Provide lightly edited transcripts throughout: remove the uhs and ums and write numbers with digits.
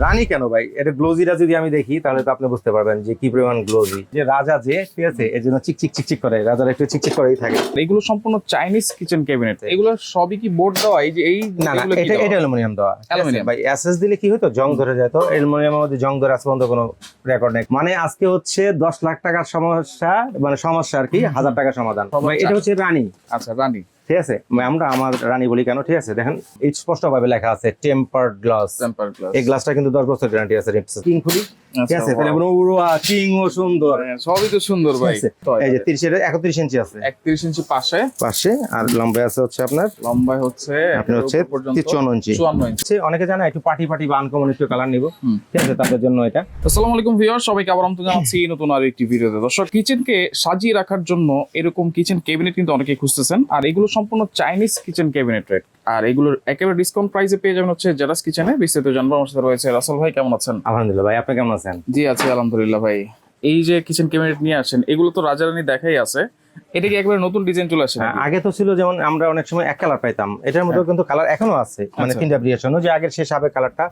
রানী কেন ভাই, এটা গ্লোজিটা যদি আমি দেখি তাহলে তো আপনি বুঝতে পারবেন যে কি পরিমাণ গ্লোজি। যে রাজা যে ঠিক আছে, এর জন্য চিকচিক চিকচিক করে, রাজার একটু চিকচিক করেই থাকে। এগুলো সম্পূর্ণ চাইনিজ কিচেন ক্যাবিনেট। এগুলো সবই কি বোর্ড দেওয়া? এই যে এই না না, এটা অ্যালুমিনিয়াম দেওয়া। অ্যালুমিনিয়াম ভাই এসএস দিলে কি হতো, জং ধরে যেত। অ্যালুমিনিয়ামের মধ্যে জং ধরে আজ পর্যন্ত কোনো রেকর্ড নেই। মানে আজকে হচ্ছে 10 লাখ টাকার সমস্যা, মানে সমস্যা আর কি 1000 টাকার সমাধান। ভাই এটা হচ্ছে রানী। আচ্ছা, রানী। ঠিক আছে, আমরা আমার রানী বলি কেন, ঠিক আছে দেখেন এই স্পষ্ট ভাবে লেখা আছে টেম্পারড গ্লাস। এই গ্লাসটা কিন্তু 10 বছর গ্যারান্টি আছে। কিং খুলি, ঠিক আছে, তাহলে পুরো উড়োয়া কিং ও সুন্দর, সবই তো সুন্দর ভাই। এই যে 30 এর 31 ইঞ্চি আছে, 31 ইঞ্চি পাশে পাশে, আর লম্বায় আছে হচ্ছে আপনার, লম্বায় হচ্ছে আপনি হচ্ছে 54 ইঞ্চি। 54 ইঞ্চি। অনেকে জানে একটু পার্টি পার্টি বা আনকমন একটু কালার নিব, ঠিক আছে, তাদের জন্য এটা। আসসালামু আলাইকুম ভিউয়ার, সবাইকে আবার আমন্ত্রণ জানাচ্ছি নতুন আর একটি ভিডিওতে। দর্শক, কিচেনকে সাজিয়ে রাখার জন্য এরকম কিচেন ক্যাবিনেট কিন্তু অনেকেই খুঁজতেছেন, আর এগুলো সম্পূর্ণ চাইনিজ কিচেন ক্যাবিনেট রেট, আর এগুলোর একেবারে ডিসকাউন্ট প্রাইসে পেয়ে যাবেন হচ্ছে জেরাস কিচেনে। বিস্তারিত জানবো। আমার সাথে রয়েছে রাসেল ভাই। কেমন আছেন? আলহামদুলিল্লাহ ভাই, আপনি কেমন আছেন? জি আছি আলহামদুলিল্লাহ ভাই। এই যে কিচেন ক্যাবিনেট নিয়ে আসেন, এগুলো তো রাজারানি দেখাই আছে, এটা কি একবারে নতুন ডিজাইন চলে আসে? আগে তো ছিল যেমন আমরা অনেক সময় এক কালার পাইতাম, এটার মধ্যে কিন্তু কালার এখনো আছে, মানে তিনটা ভেরিয়েশন। যে আগের শেষ হবে কালারটা,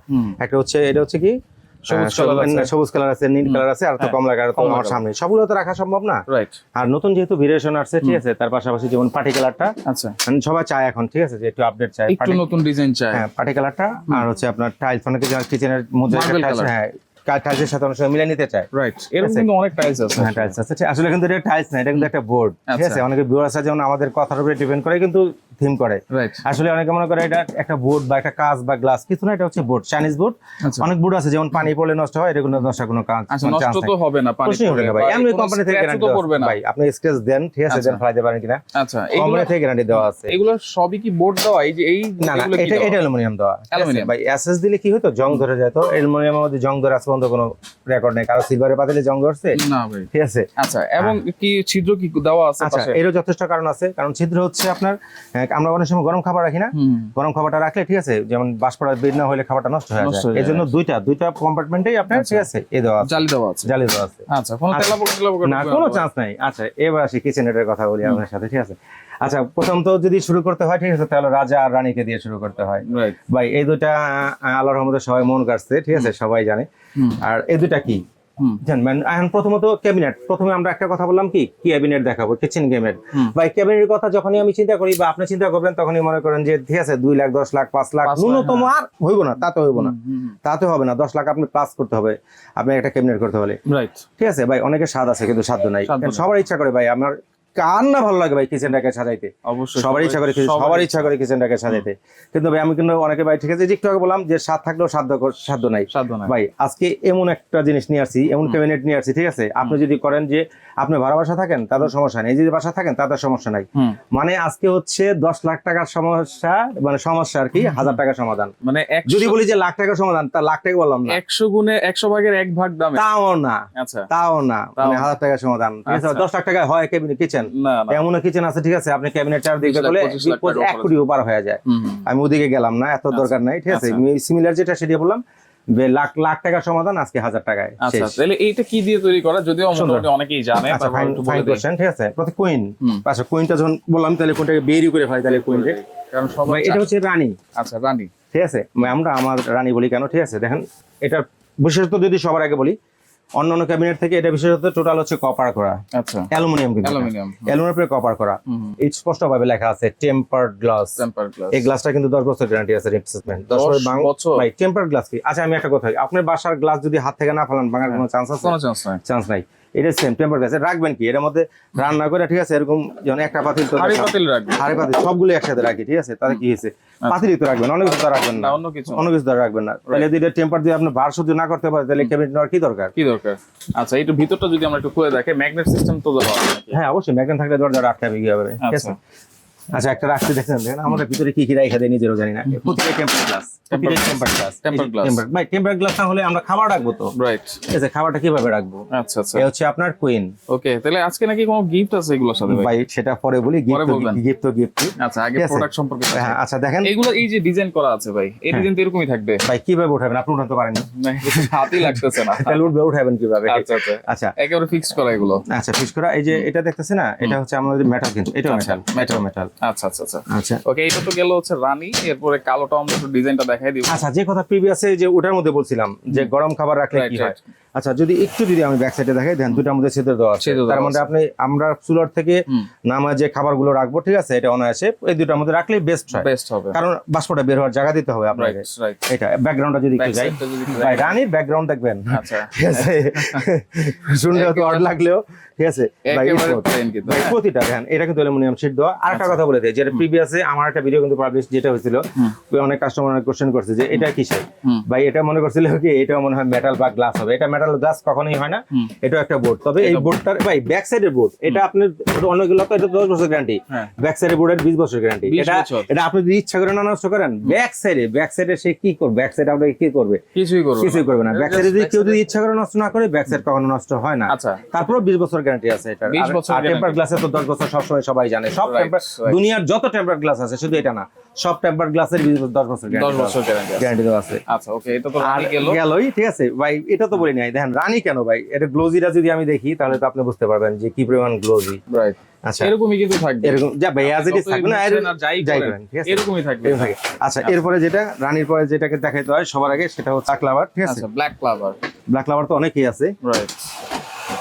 একটা হচ্ছে এটা হচ্ছে কি সবুজ কালার আছে, নীল কালার আছে, আর তো কমলা কালার। তো আমার সামনে সবগুলো তো রাখা সম্ভব না, রাইট। আর নতুন যেহেতু ভেরিয়েশন আসছে, ঠিক আছে, তার পাশাপাশি যেমন পার্টি কালারটা, আচ্ছা, মানে সবাই চায় এখন, ঠিক আছে, যে একটু আপডেট চায়, একটু নতুন ডিজাইন চায়। হ্যাঁ, পার্টি কালারটা। আর হচ্ছে আপনার টাইলস, অনেকে কিচেনের মধ্যে হ্যাঁ টাইলসের সাথে অনেক সময় মিলে নিতে চায়, রাইট। এরকম কিন্তু অনেক টাইলস আছে। হ্যাঁ, টাইলস আছে। আসলে কিন্তু এটা টাইলস না, এটা কিন্তু একটা বোর্ড, ঠিক আছে। অনেকে ভিউয়ার্স আছে যেমন আমাদের কথার উপরে ডিপেন্ড করে কিন্তু থিম করে, রাইট। আসলে অনেকে মনে করে এটা একটা বোর্ড বা একটা কাঁচ বা গ্লাস, কিছু না, এটা হচ্ছে বোর্ড, চাইনিজ বোর্ড। অনেক বোর্ড আছে যেমন পানি পড়লে নষ্ট হয়, এটা কোনো নষ্ট কোনো কাজ নষ্ট তো হবে না, পানি পড়লে ভাই। আমি কোম্পানি থেকে গ্যারান্টি করবে না ভাই, আপনি স্ক্র্যাচ দেন, ঠিক আছে, দেন ফেলাইতে পারেন কিনা। আচ্ছা, কোম্পানি থেকে গ্যারান্টি দেওয়া আছে। এগুলো সবই কি বোর্ড দেওয়া? এই যে এই না না, এটা অ্যালুমিনিয়াম দেওয়া। অ্যালুমিনিয়াম ভাই এসএস দিলে কি হতো, জং ধরে যেত। অ্যালুমিনিয়ামের মধ্যে জং ধরে আজ পর্যন্ত কোনো রেকর্ড নেই। কারো সিলভারের পাতিলে জং ধরছে না ভাই, ঠিক আছে। আচ্ছা, এবং কি ছিদ্র কি দেওয়া আছে? আচ্ছা, এরও যথেষ্ট কারণ আছে। কারণ ছিদ্র হচ্ছে আপনার, আমরা অনেক সময় গরম খাবার রাখি না, গরম খাবারটা রাখলে, ঠিক আছে, যেমন বাষ্পটা বের না হলে খাবারটা নষ্ট হয়ে যায়। এই জন্য দুইটা কম্পার্টমেন্টেই আপনার, ঠিক আছে, এই দেওয়া আছে, জালি দেওয়া আছে। আচ্ছা, কোনো তেলাপোকা না, কোনো চান্স নাই। আচ্ছা, এবার আসি কিচেনের কথা বলি আপনার সাথে, ঠিক আছে। আচ্ছা, প্রথম তো যদি শুরু করতে হয়, ঠিক আছে, তাহলে রাজা আর রানীকে দিয়ে শুরু করতে হয় ভাই। এই দুইটা আল্লাহর রহমতে সবাই মন কাটছে, ঠিক আছে, সবাই জানে। আর এই দুইটা কি জানবেন। এখন প্রথমত ক্যাবিনেট, প্রথমে আমরা একটা কথা বললাম কি ক্যাবিনেট দেখাবো, কিচেন ক্যাবিনেট। ভাই ক্যাবিনেটের কথা যখনই আমি চিন্তা করি বা আপনি চিন্তা করবেন, তখনই মনে করেন যে ঠিক আছে 2 লাখ 10 লাখ 5 লাখ ন্যূনতম, আর হইব না, তাতে হইব না, তাতে হবে না। 10 লাখ আপনি প্লাস করতে হবে আপনি একটা ক্যাবিনেট করতে হলে, রাইট। ঠিক আছে ভাই, অনেকের স্বাদ আছে কিন্তু সাধ্য নাই। সবার ইচ্ছা করে ভাই, আমার কার না ভালো লাগে ভাই কিচেনটাকে সাজাইতে, অবশ্যই সবার ইচ্ছা করে কিচেনটাকে সাজাইতে। কিন্তু ভাই আমি কিন্তু অনেকে ভাই, ঠিক আছে, একটু আগে বললাম যে স্বাদ থাকলেও সাধ্য নাই ভাই। আজকে এমন একটা জিনিস নিয়ে আসছি, এমন ক্যাবিনেট নিয়ে আসছি, ঠিক আছে। আপনি যদি করেন যে আপনি ভাড়া বাসা থাকেন, তাদের সমস্যা নেই, যদি বাসা থাকেন তাদের সমস্যা নাই। মানে আজকে হচ্ছে 10 লাখ টাকার সমস্যা, মানে সমস্যা আর কি 1000 টাকার সমাধান। মানে যদি বলি যে লাখ টাকার সমাধান, তা লাখ টাকা বললাম না, 100 গুণে 100 ভাগের 1 ভাগ দামে, তাও না। আচ্ছা, তাও না, মানে 1000 টাকার সমাধান, ঠিক আছে। 10 লাখ টাকা হয় ক্যাবিনেট কিচেন, এমন কিচেন আছে, ঠিক আছে, আপনি ক্যাবিনেটটার দিকে গেলে 1 কোটি উপর হয়ে যায়। আমি ওদিকে গেলাম না, এত দরকার নাই, ঠিক আছে। সিমিলার যেটা সেটা বললাম, লাখ টাকার সমাধান আজকে 1000 টাকায়। আচ্ছা, তাহলে এইটা কি দিয়ে তৈরি করা, যদিও মোটামুটি অনেকেই জানে, আচ্ছা ফাইন কোশ্চেন, ঠিক আছে। প্রতি কুইন, আচ্ছা কুইনটা যখন বললাম, তাহলে কোনটাকে বেরি করে ফেলাই, তাহলে কুইন, কারণ সবাই এটা হচ্ছে রানী। আচ্ছা, রানী, ঠিক আছে, আমরা আমার রানী বলি কেন, ঠিক আছে দেখেন। এটা বিশেষত যদি সবার আগে বলি, অন্যান্য ক্যাবিনেট থেকে এটা বিশেষত টোটাল হচ্ছে কপার করা, আচ্ছা, অ্যালুমিনিয়াম, কিন্তু অ্যালুমিনিয়ামের কপার করা। এই স্পষ্ট ভাবে লেখা আছে টেম্পারড গ্লাস। এই গ্লাসটা কিন্তু 10 বছর গ্যারান্টি আছে, রিপ্লেসমেন্ট 10 বছর ভাই। টেম্পারড গ্লাস কি? আচ্ছা, আমি একটা কথা, আপনার বাসার গ্লাস যদি হাত থেকে না ফেলান, ভাঙার কোনো চান্স আছে? কোনো চান্স নাই। এটা সেম টেম্পারড গ্লাস। রাখবেন কি এর মধ্যে, রান্না করে, ঠিক আছে, এরকম যেমন একটা পাতিল, তো হাড়ি পাতিল সবগুলো একসাথে রাখি, ঠিক আছে। তাহলে কি হয়েছে, পাতিলই তো রাখবেন, অনেক কিছু তো রাখবেন না, অন্য কিছু তো রাখবেন না। তাহলে যদি টেম্পার দিয়ে আপনি ভার সহ্য না করতে পারেন, তাহলে ক্যাবিনেট নেওয়ার কি দরকার? আচ্ছা, এই ভিতরটা যদি আমরা একটু খুলে দেখে, ম্যাগনেট সিস্টেম তো দেওয়া আছে। হ্যাঁ, অবশ্যই ম্যাগনেট থাকলে দরজা আটকে হবে, কি হবে, ঠিক আছে। আচ্ছা, একটা রাখতে দেখেন, আমাদের ভিতরে কি কি রাখা দেয় নিজেরও জানি না। প্রতিটা টেম্পার গ্লাস, ভাই টেম্পার গ্লাস না হলে আমরা খাবার রাখবো তো, রাইট, ঠিক আছে। খাবারটা কিভাবে রাখবো? আচ্ছা, এই হচ্ছে আপনার কুইন। ওকে, তাহলে আজকে নাকি কোনো গিফট আছে এগুলোর সাথে? ভাই সেটা পরে বলি, গিফট। আচ্ছা, আগে প্রোডাক্ট সম্পর্কে। হ্যাঁ, আচ্ছা দেখেন, এগুলো এই যে ডিজাইন করা আছে ভাই, এই ডিজাইন তো এরকমই থাকবে ভাই। কিভাবে উঠাবেন? আপনি উঠাতে পারেন না, হাতই লাগতেছে না, তাহলে উঠাবেন কিভাবে? আচ্ছা, একেবারে ফিক্স করা এগুলো। আচ্ছা, ফিক্স করা। এই যে এটা দেখতেছেন না, এটা হচ্ছে আমাদের মেটাল, কিন্তু এটা মেটাল। আচ্ছা আচ্ছা আচ্ছা আচ্ছা ওকে, এটা তো গেল হচ্ছে রানী, এরপরে কালোটা আমরা একটু ডিজাইনটা দেখাই দিব। আচ্ছা, যে কথা প্রিভিয়াসে যে ওটার মধ্যে বলছিলাম যে গরম খাবার রাখলে Right, কি হয়, right. আচ্ছা যদি আমি ব্যাক সাইডে দেখাই দেন, দুটার মধ্যে ছিদ্র দেওয়া আছে, ছিদ্র দেওয়া তার মধ্যে আপনি আমরা চুলার থেকে নামা যে খাবারগুলো রাখবো, ঠিক আছে, এটা অনায়াসে এই দুটার মধ্যে রাখলেই বেস্ট হয়, বেস্ট হবে। কারণ বাষ্পটা বের হওয়ার জায়গা দিতে হবে আপনাকে। Right right. এটা ব্যাকগ্রাউন্ডটা যদি একটু যাই, ভাই রানীর ব্যাকগ্রাউন্ড দেখবেন, আচ্ছা ঠিক আছে, শুনলে হয়তো অড লাগলেও, ঠিক আছে ভাই, একেবারে smooth। plain কিন্তু। ভাই, প্রতিটা দেখেন এটা কিন্তু অ্যালুমিনিয়াম শীট দেওয়া। আর একটা কথা বলে দেয়, যেটা প্রিভিয়াসে আমার একটা ভিডিও কিন্তু পাবলিশ যেটা হয়েছিল, অনেক কাস্টমার অনেক কোশ্চেন করছে যে এটা কিসের, ভাই এটা মনে করছিল কি এটা মনে হয় মেটাল বা গ্লাস হবে, এটা মেটাল গ্লাস কখনোই হয় না, এটা একটা বোর্ড। তবে এই বোর্ডটার ভাই ব্যাক সাইডের বোর্ড, এটা আপনার অনেকগুলো তো এটা 10 বছর গ্যারান্টি, হ্যাঁ। ব্যাক সাইডের বোর্ডের 20 বছর গ্যারান্টি। 20 এটা বছর। এটা আপনি যদি ইচ্ছা করে না নষ্ট করেন, ব্যাক সাইডে সে কি করবে, ব্যাক সাইড আপনাকে কি করবে, কিছুই করব কিছুই করবে না। ব্যাক সাইডে যদি কেউ যদি ইচ্ছা করে নষ্ট না করে, ব্যাক সাইড কখনো নষ্ট হয় না। আচ্ছা। তারপরে 20 বছর গ্যারান্টি আছে এটা। 20 বছর আর টেম্পার গ্লাসে তো 10 বছর সবসময় সবাই জানে, সব Right, টেম্পার right. দুনিয়ার যত টেম্পার গ্লাস আছে, শুধু এটা না, সব টেম্পার গ্লাসের 10 বছর 10 বছর গ্যারান্টি। গ্যারান্টি দেওয়া আছে। আচ্ছা ওকে, এটা তো আর রানী গেল। গেলই, ঠিক আছে ভাই, এটা তো বলি নাই। দেখেন রানী কেন ভাই, এটা গ্লোজিটা যদি আমি দেখি তাহলে তো আপনি বুঝতে পারবেন যে কি পরিমাণ গ্লোজি। রাইট, আচ্ছা এরকমই কিন্তু থাকবে, এরকম যা ভাই আজ ইট থাকবে না, যতই আর যাই যাই করেন, করেন, ঠিক আছে, এরকমই থাকবে। এরকম থাকে। আচ্ছা এরপরে যেটা রানীর পরে যেটাকে দেখাইতে হয় সবার আগে, সেটা হচ্ছে ব্ল্যাক লাভার, ঠিক আছে। আচ্ছা ব্ল্যাক ক্লাভার। ব্ল্যাক লাভার তো অনেকই আছে, রাইট,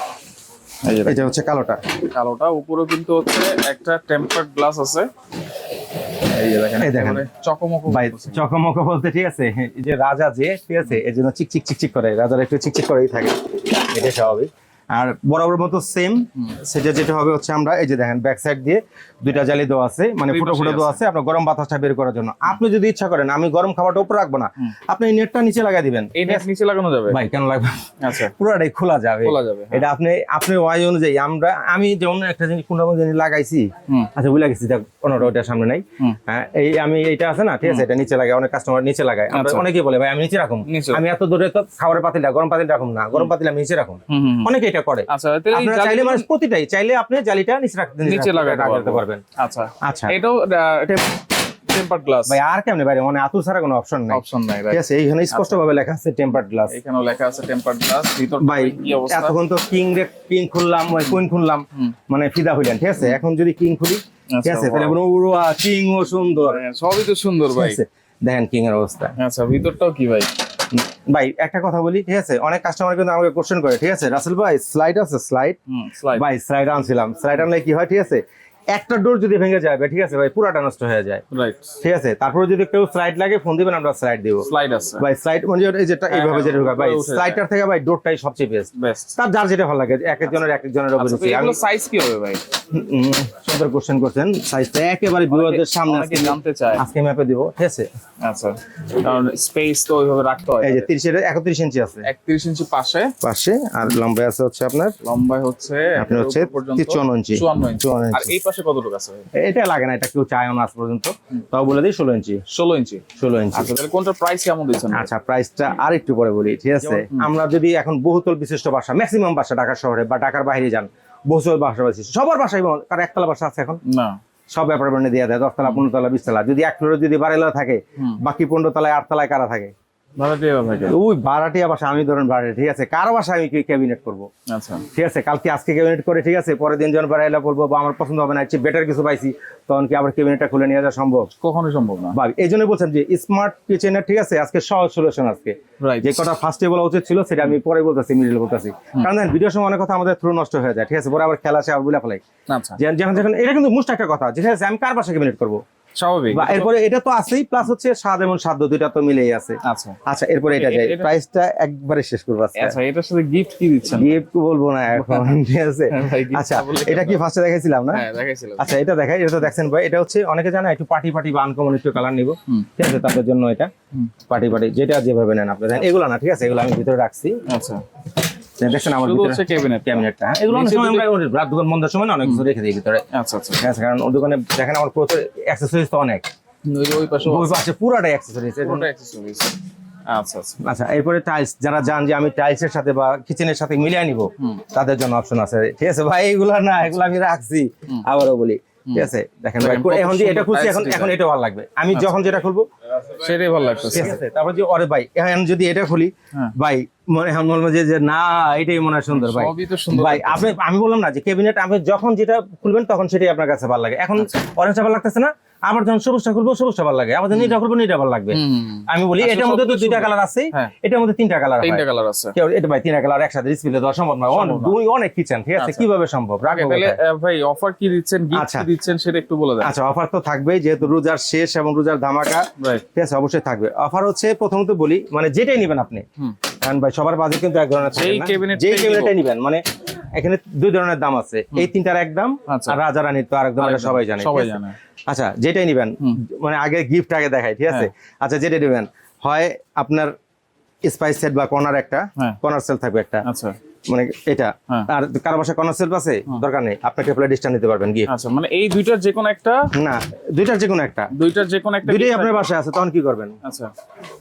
এই যে এটা হচ্ছে কালোটা। কালোটা, উপরে কিন্তু হচ্ছে একটা টেম্পারড গ্লাস আছে, এই যে দেখেন, এই দেখেন। একেবারে চকমকো ভাই করতেছে। চকমক বলতে, ঠিক আছে, এই যে রাজা যে, ঠিক আছে, এর জন্য চিকচিক চিকচিক করে, রাজার একটু চিকচিক করেই থাকে, এটা স্বাভাবিক। আর বরাবর মতো সেম, সেটা যেটা হবে হচ্ছে আমরা এই যে দেখেন ব্যাক সাইড দিয়ে দুইটা জালি দেওয়া আছে, মানে দুই ফুটো পাশেই ফুটো দেওয়া আছে আপনার গরম বাতাসটা বের করার জন্য। আপনি যদি ইচ্ছা করেন আমি গরম খাবারটা উপরে রাখবো না, আপনি এই নেটটা নিচে লাগাই দিবেন। এই নেট নিচে লাগানো যাবে? ভাই কেন লাগবে, আচ্ছা পুরোটাই খোলা যাবে, খোলা যাবে, হ্যাঁ। এটা আপনি ওয়াই অনুযায়ী আমি যেমন একটা জিনিস কোন জিনিস লাগাইছি, আচ্ছা বুঝে গেছি, দেখ কোনোটা ওইটার সামনে নাই, হ্যাঁ, এই আমি এইটা আছে না, ঠিক আছে, এটা নিচে লাগাই, অনেক কাস্টমার নিচে লাগায়, আমরা আচ্ছা। অনেকেই বলে ভাই আমি নিচে রাখুন, নিচে। আমি এত দূরে তো খাবারের পাতিলটা গরম পাতিল রাখুন না, গরম পাতিল আমি নিচে রাখুন, অনেকে এটা করে। আচ্ছা তাহলে এই আপনারা চাইলে জালিগুলো মানুষ প্রতিটাই চাইলে আপনি জালিটা নিচে লাগাতে লাগাতে পারবেন। পারবেন। আচ্ছা আচ্ছা এটাও টেম্পারড গ্লাস ভাই আর কেমনে বাইরে, মানে আতুর ছাড়া কোনো অপশন নাই, অপশন নাই, ঠিক আছে, এইখানে স্পষ্ট ভাবে লেখা আছে টেম্পারড গ্লাস। এখানেও লেখা আছে টেম্পারড গ্লাস। ভিতর ভাই কি অবস্থা? এতক্ষণ তো কিং খুললাম, ওই কুইন খুললাম, মানে ফিদা হইলেন, ঠিক আছে, এখন যদি কিং খুলি, ঠিক আচ্ছা, আছে, তাহলে wow. পুরো কিং ও সুন্দর, হ্যাঁ, সবই তো সুন্দর ভাই। ঠিক আছে, দেখেন কিং এর অবস্থা। আচ্ছা ভিতরটাও কি ভাই? ভাই একটা কথা বলি, ঠিক আছে, অনেক কাস্টমার কিন্তু আমাকে কোশ্চেন করে, ঠিক আছে, রাসেল ভাই স্লাইড আছে, স্লাইড, স্লাইড। ভাই স্লাইড আনছিলাম, স্লাইড আনলে কি হয়, ঠিক আছে, একটা ডোর যদি ভেঙে যায়, ঠিক আছে ভাই, পুরাটা নষ্ট হয়ে যায়, রাইট, ঠিক আছে, তারপরে যদি কেউ স্লাইড লাগে ফোন দিবেন, আমরা স্লাইড দিব। স্লাইড আছে, ভাই স্লাইড মানে এই যেটা এইভাবে যেটা ঢোকা, ভাই উপরে উঠে যায়। স্লাইডটার থেকে ভাই ডোরটাই সবচেয়ে বেস্ট, বেস্ট। তার যার যেটা ভালো লাগে, এক একজনের আচ্ছা তো অভিরুচি। আমি এগুলো সাইজ কি হবে ভাই? সুন্দর কোশ্চেন করছেন, সাইজটা একেবারে ভিউয়ারদের সামনে অনেকে জানতে চায়। আজকে ম্যাপে দিব, ঠিক আছে, আচ্ছা কারণ স্পেস তো ওইভাবে রাখতে হয়। এই যে 31 ইঞ্চি আছে 31 ইঞ্চি পাশে, পাশে, আর লম্বায় আছে হচ্ছে আপনার, লম্বায় হচ্ছে আপনার হচ্ছে উপর পর্যন্ত 54 ইঞ্চি। 54 ইঞ্চি। 54 আর এই পাশে কতটুকু আছে ভাই? এটা লাগে না, এটা কেউ চায় না আজ পর্যন্ত, তাও বলে দিই 16 ইঞ্চি। 16 ইঞ্চি। 16 ইঞ্চি। আচ্ছা তাহলে কোনটার প্রাইস কেমন দিচ্ছেন? আচ্ছা প্রাইসটা আর একটু পরে বলি, ঠিক আছে। আমরা যদি এখন বহুতল বিশিষ্ট বাসা, ম্যাক্সিমাম বাসা ঢাকা শহরে বা ঢাকার বাইরে যান, বহুতল বাসা বিশিষ্ট সবার বাসায়, কার একতলা বাসা আছে এখন, না সব ব্যাপার বানিয়ে দিয়ে দেয় 10 তলা 15 তলা 20 তলা, যদি এক ফ্লোরে যদি বাড়িলা থাকে, বাকি 15 তলায় 8 তলায় কারা থাকে, ভাড়া দিয়ে থাকে। ওই ভাড়াটিয়া বাসা, আমি ধরেন ভাড়া, ঠিক আছে, কার বাসা আমি ক্যাবিনেট করবো, আচ্ছা ঠিক আছে, কালকে আজকে ক্যাবিনেট করে, ঠিক আছে, পরের দিন যখন বাড়াইলা বলবো বা আমার পছন্দ হবে না, বেটার কিছু পাইছি, তখন কি আবার ক্যাবিনেটটা খুলে নিয়ে যাওয়া সম্ভব? কখনোই সম্ভব না ভাই এই জন্য বলছেন যে স্মার্ট কিচেনের, ঠিক আছে, আজকে সহজ সলিউশন, আজকে রাইট। যে কথা ফার্স্টে বলা উচিত ছিল সেটা আমি পরে বলতেছি, মিডিল বলতেছি, কারণ দেখেন ভিডিওর সময় অনেক কথা আমাদের থ্রু নষ্ট হয়ে যায়, ঠিক আছে, পরে আবার খেলা আসে আবার বুলা ফেলাই, আচ্ছা যেমন যখন এটা কিন্তু মোস্ট একটা কথা, ঠিক আছে, আমি কার বাসা ক্যাবিনেট করবো, স্বাভাবিক। বা এরপরে এটা তো আছেই, প্লাস হচ্ছে স্বাদ এবং সাধ্য দুইটা তো মিলেই আছে। আচ্ছা আচ্ছা এরপরে এটা যাই, প্রাইসটা একবারে শেষ করবো আজকে, আচ্ছা এটার সাথে গিফট কি দিচ্ছেন? গিফট বলবো না এখন, ঠিক আছে। ভাই, gift আচ্ছা বললে এটা কি ফার্স্টে দেখাইছিলাম না? হ্যাঁ দেখাইছিলাম। আচ্ছা এটা দেখাই, এটা তো দেখছেন ভাই, এটা হচ্ছে অনেকে জানে একটু পার্টি বা আনকমন একটু কালার নিব, ঠিক আছে, তাদের জন্য এটা পার্টি যেটা যেভাবে নেন আপনি, এগুলো না, ঠিক আছে, এগুলো আমি ভিতরে রাখছি, আচ্ছা দেখছেন আমার শুধু ভিতরে হচ্ছে ক্যাবিনেট। ক্যাবিনেটটা, এগুলো অনেক নিচে সময় আমরা রাত দোকান বন্ধের সময় না অনেক কিছু রেখে দিই ভিতরে, আচ্ছা আচ্ছা ঠিক আছে, কারণ ওর দোকানে দেখেন আমার প্রচুর অ্যাক্সেসরিজ তো অনেক, ওই পাশে ওই পাশে পুরাটাই অ্যাক্সেসরিজ। পুরোটা অ্যাক্সেসরিজ। আচ্ছা আচ্ছা আচ্ছা এরপরে টাইলস, যারা জান যে আমি টাইলসের সাথে বা কিচেনের সাথে মিলিয়ে নিব, তাদের জন্য অপশন আছে, ঠিক আছে ভাই, এগুলো না, এগুলো আমি রাখছি, আবারও বলি, ঠিক আছে, দেখেন ভাই এখন যে এটা খুলছি, এখন এটা ভালো লাগবে, আমি যখন যেটা খুলবো সেটাই ভালো লাগছে। ঠিক আছে, তারপর যে ওরে ভাই এখন যদি এটা খুলি, ভাই মনে হয় বলবো যে না এটাই মনে হয় সুন্দর ভাই। সবই তো সুন্দর ভাই লাগতেছে। আমি বললাম না যে ক্যাবিনেট আপনি যখন যেটা খুলবেন তখন সেটাই আপনার কাছে ভালো লাগে। এখন অরেঞ্জটা ভালো লাগতেছে না, আবার যখন সবুজটা খুলবো সবুজটা ভালো লাগে, আবার যখন নীলটা খুলবো নীলটা ভালো লাগবে। আমি বলি আচ্ছা, এটার মধ্যে তো সবগুলো দুইটা সুন্দর। কালার আছে, হ্যাঁ। এটার মধ্যে তিনটা কালার হয়। 3টা কালার আছে। কেউ এটা ভাই তিনটা কালার একসাথে ডিসপ্লে দেওয়া সম্ভব না, দুই অনেক কিচেন, ঠিক আছে, আচ্ছা। কিভাবে সম্ভব? আগে রাখবো তাহলে কোথায়? ভাই অফার কি দিচ্ছেন, গিফট আচ্ছা। কি দিচ্ছেন সেটা একটু বলে দেন। আচ্ছা, অফার তো থাকবেই, যেহেতু রোজার শেষ এবং রোজার ধামাকা, রাইট। ঠিক আছে, অবশ্যই থাকবে। অফার হচ্ছে প্রথমত বলি, মানে যেটাই নেবেন আপনি, কারণ ভাই সবার বাজেট কিন্তু এক ধরনের থাকে যেই না। cabinet যেই টাই ক্যাবিনেটটাই নেবেন, মানে এখানে দুই ধরনের দাম আছে, এই তিনটার এক দাম, আচ্ছা। আর রাজা রানীর তো আরেক দাম, এটা সবাই জানে, সবাই ঠিক আছে? জানে। আচ্ছা, যেটাই নিবেন, মানে আগে গিফট আগে দেখাই, ঠিক আছে? আচ্ছা, যেটা নেবেন হয় আপনার স্পাইস সেট বা কর্নার, একটা হ্যাঁ। কর্নার সেল থাকবে একটা, আচ্ছা মানে এটা। হ্যাঁ। আর কারো বাসায় কর্নার সেল আছে, দরকার নেই, আপনাকে প্লেট ডিশটা নিতে পারবেন গিফট। আচ্ছা, মানে এই দুইটার যে কোনো একটা, না, দুইটার যে কোনো একটা, দুইটার যে কোনো একটা দুইটাই gift আপনার থাকবে। বাসায় আছে, তখন কি করবেন? আচ্ছা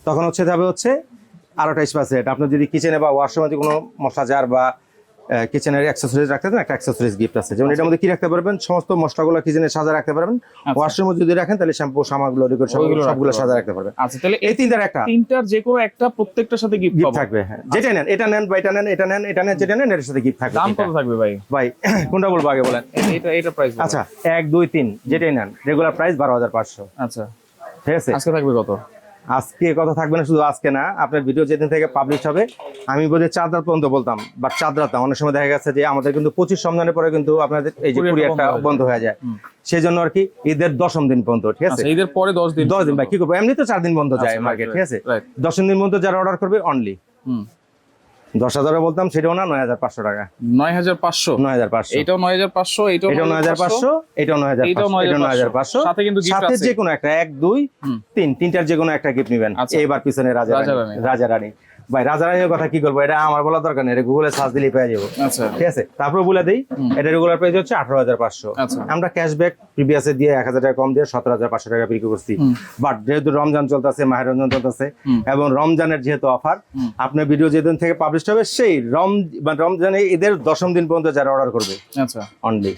তখন যাবে আরোটা স্পাইস সেট। আপনি যদি কিচেনে বা ওয়াশরুমে কোনো মশলা জার বা কিচেনের অ্যাক্সেসরিজ রাখতে চান, একটা অ্যাক্সেসরিজ গিফট আছে। যেমন এটার মধ্যে কি রাখতে পারবেন, সমস্ত মশলাগুলো কিচেনে সাজা রাখতে পারবেন। ওয়াশরুমে যদি রাখেন তাহলে শ্যাম্পু সামাগুলো ওইগুলো সবগুলো রাখতে সাজা রাখতে পারবেন। আচ্ছা, তাহলে এই তিনটার একটা তিনটার যে কোনো একটা প্রত্যেকটার সাথে গিফট গিফট পাবো। থাকবে, হ্যাঁ, যেটা নেন, এটা নেন বা এটা নেন, এটা নেন, এটা নেন, যেটা নেন, এর সাথে গিফট থাকবে। দাম তিনটা। কত থাকবে ভাই? ভাই কোনটা বলবো আগে বলেন? এটা প্রাইস। আচ্ছা, 1 2 3 যেটাই নেন, রেগুলার প্রাইস 12,500, আচ্ছা, ঠিক আছে? আজকে থাকবে কত? আজকে কথা থাকবে না, শুধু আজকে না, আপনার ভিডিও যেদিন থেকে পাবলিশ হবে, আমি বলি 4 রাত পর্যন্ত বলতাম, বাট 4 রাত না, অনেক সময় দেখা গেছে যে আমাদের কিন্তু 25 রমজানের পরে কিন্তু আপনাদের এই যে কুরিয়ারটা বন্ধ হয়ে যায়, সেই জন্য আর কি ঈদের 10ম দিন পর্যন্ত, ঠিক আছে? আচ্ছা, ঈদের পরে 10 দিন। 10 দিন ভাই, কি করবো, এমনি তো 4 দিন বন্ধ যায় আচ্ছা, মার্কেট, right, ঠিক আছে? right. 10ম দিন পর্যন্ত যারা অর্ডার করবে অনলি 10,000 বলতাম, সেটাও না, 9,500 টাকা। 9,500। 9,500, এটাও 9,500, এটাও এটাও 9,500, এটাও 9,500, এটাও এটাও 9,500, সাথে কিন্তু gift সাথে আছে। যে কোনো একটা 1 2 3 তিনটার যে কোনো একটা গিফট নেবেন। আচ্ছা। এবার পিছনে রাজা রাজা রানী, রানী। রাজা রানী। ভাই রাজা রানীর কথা কি করবো, এটা আমার বলা দরকার নেই, এটা গুগলে সার্চ দিলেই পেয়ে যাবো, আচ্ছা ঠিক আছে? তারপরে বলে দিই, এটা রেগুলার প্রাইস হচ্ছে 18,500। আচ্ছা। আমরা ক্যাশব্যাক প্রিভিয়াসে দিয়ে 1,000 টাকা কম দিয়ে 17,500 টাকা বিক্রি করছি। বাট যেহেতু রমজান চলতেছে, মাহের রমজান চলতেছে, এবং রমজানের যেহেতু অফার, আপনার ভিডিও যেদিন থেকে পাবলিশ হবে সেই রমজানে ঈদের 10ম দিন পর্যন্ত যারা অর্ডার করবে আচ্ছা, অনলি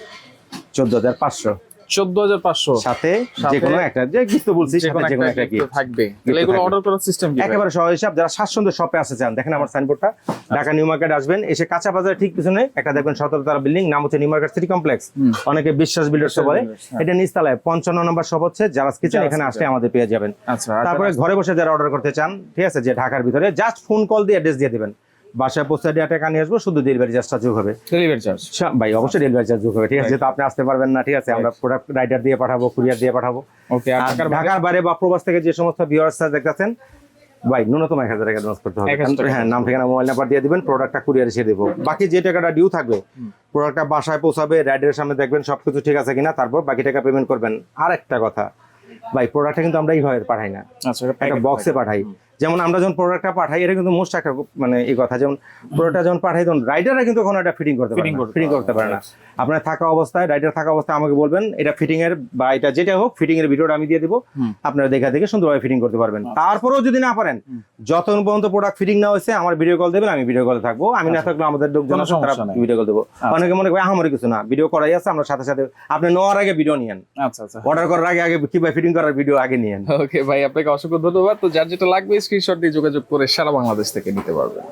14,500, 14,500 সাথে যে কোনো একটা যে গিফট বলছি, যে সাথে কোনো যে কোনো একটা একটা gift গিফট থাকবে। তাহলে এগুলো থাকবে। অর্ডার করার সিস্টেম কি ভাই? একেবারে সহজ হিসাব। যারা স্বাচ্ছন্দ্য শপে আসতে চান, দেখেন আমার সাইনবোর্ডটা, ঢাকা নিউ মার্কেট আসবেন, এসে কাঁচা বাজারের ঠিক পিছনে একটা দেখবেন 17তলা বিল্ডিং, নাম হচ্ছে নিউ মার্কেট সিটি কমপ্লেক্স, অনেকে বিশ্বাস বিল্ডার্স বলে। এটা নিচতলায় 55 নম্বর শপ হচ্ছে জারাস কিচেন, এখানে আসলে আমাদের পেয়ে যাবেন। আচ্ছা, আর তারপরে ঘরে বসে যারা অর্ডার করতে চান, ঠিক আছে, যে ঢাকার ভিতরে, জাস্ট ফোন কল দিয়ে অ্যাড্রেস দিয়ে দিবেন, বাসায় পৌঁছে দিয়ে টাকা নিয়ে আসবো, শুধু ডেলিভারি চার্জটা যোগ হবে। ডেলিভারি চার্জ ভাই অবশ্যই ডেলিভারি চার্জ যোগ হবে, ঠিক আছে? যেহেতু আপনি আসতে পারবেন না, ঠিক আছে, আমরা প্রোডাক্ট রাইডার দিয়ে পাঠাবো, কুরিয়ার দিয়ে পাঠাবো। ওকে। আর আর ঢাকার ঢাকার বাইরে বা প্রবাস থেকে যে সমস্ত ভিউয়ার্সরা দেখতেছেন, ভাই ন্যূনতম 1,000 টাকা অ্যাডভান্স করতে হবে। 1,000 টাকা। হ্যাঁ, নাম ঠিকানা মোবাইল নাম্বার দিয়ে দিবেন, প্রোডাক্টটা কুরিয়ার এসে দেবো। বাকি যে টাকাটা ডিউ থাকবে, প্রোডাক্টটা বাসায় পৌঁছাবে, রাইডারের সামনে দেখবেন সবকিছু ঠিক আছে কিনা, তারপর বাকি টাকা পেমেন্ট করবেন। আর একটা কথা ভাই, প্রোডাক্টটা কিন্তু আমরা এইভাবে পাঠাই না, আচ্ছা, একটা বক্সে পাঠাই। যেমন আমরা যখন প্রোডাক্টটা পাঠাই, এটা কিন্তু মোস্ট একটা মানে এই কথা, যেমন প্রোডাক্টটা যখন পাঠাই তখন রাইডাররা কিন্তু কোনো একটা ফিটিং করতে পারে না। আপনার থাকা অবস্থায়, রাইডার থাকা অবস্থায় আমাকে বলবেন এটা ফিটিং এর বা এটা যেটা হোক, ফিটিং এর ভিডিওটা আমি দিয়ে দিব, আপনারা দেখে সুন্দরভাবে ফিটিং করতে পারবেন। তারপরেও যদি না পারেন, যতক্ষণ পর্যন্ত প্রোডাক্ট ফিটিং না হয়েছে আমার ভিডিও কল দেবেন, আমি ভিডিও কলে থাকবো। আমি না থাকলে আমাদের লোকজন আছে, তারা ভিডিও কল দেবো। অনেকে মনে করে আমার কিছু না, ভিডিও করাই আছে, আমরা সাথে সাথে আপনি নেওয়ার আগে ভিডিও নিয়েন, আচ্ছা আচ্ছা, অর্ডার করার আগে কিভাবে ফিটিং করার ভিডিও আগে নিয়েন। ওকে ভাই, আপনাকে অসংখ্য ধন্যবাদ। তো যার যেটা লাগবে স্ক্রিনশট দিয়ে যোগাযোগ করে সারা বাংলাদেশ থেকে নিতে পারবেন।